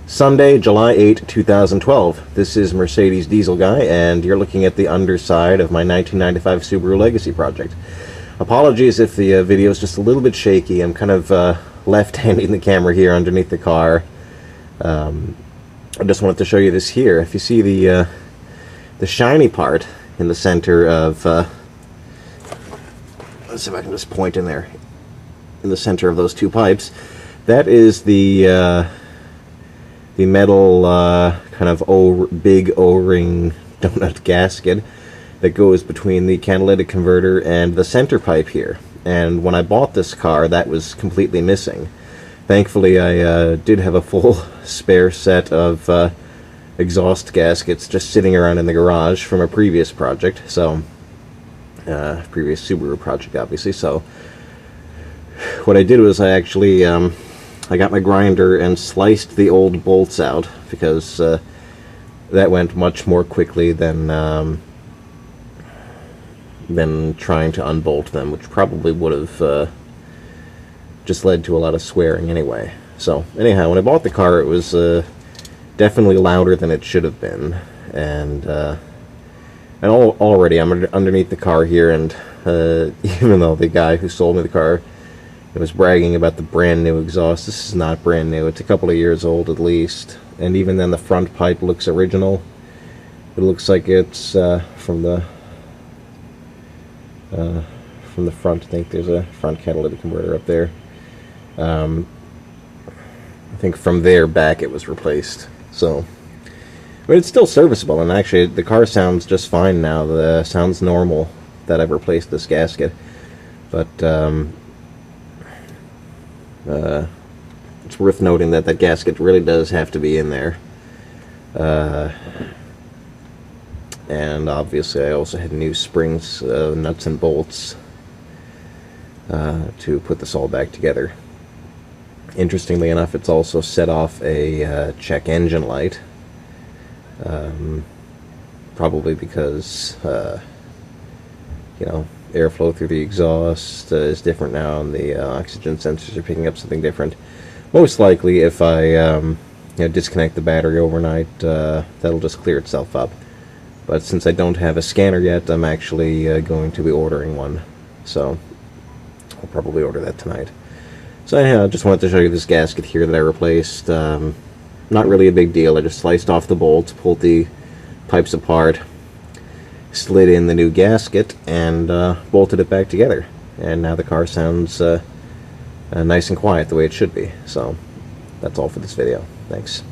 Sunday, July 8, 2012. This is Mercedes Diesel Guy, and you're looking at the underside of my 1995 Subaru Legacy project. Apologies if the video is just a little bit shaky. I'm kind of left-handing the camera here underneath the car. I just wanted to show you this here. If you see the shiny part in the center of... let's see if I can just point in there. In the center of those two pipes. That is the metal kind of big O-ring donut gasket that goes between the catalytic converter and the center pipe here. And when I bought this car, that was completely missing. Thankfully, I did have a full spare set of exhaust gaskets just sitting around in the garage from a previous project. So, previous Subaru project, obviously. So, what I did was I actually I got my grinder and sliced the old bolts out, because that went much more quickly than trying to unbolt them, which probably would have just led to a lot of swearing anyway. So anyhow, when I bought the car, it was definitely louder than it should have been, and already I'm underneath the car here, and even though the guy who sold me the car was bragging about the brand new exhaust, this is not brand new. It's a couple of years old at least, and even then the front pipe looks original. It looks like it's from the front. I think there's a front catalytic converter up there. I think from there back it was replaced. So, but it's still serviceable, and actually the car sounds just fine now. The sounds normal that I've replaced this gasket, but it's worth noting that that gasket really does have to be in there. And obviously I also had new springs, nuts and bolts to put this all back together. Interestingly enough, it's also set off a check engine light, probably because you know, airflow through the exhaust is different now, and the oxygen sensors are picking up something different. Most likely, if I you know, disconnect the battery overnight, that'll just clear itself up. But since I don't have a scanner yet, I'm actually going to be ordering one, so I'll probably order that tonight. So anyhow, I just wanted to show you this gasket here that I replaced. Not really a big deal. I just sliced off the bolts, pulled the pipes apart, slid in the new gasket, and bolted it back together. And now the car sounds nice and quiet the way it should be. So that's all for this video. Thanks.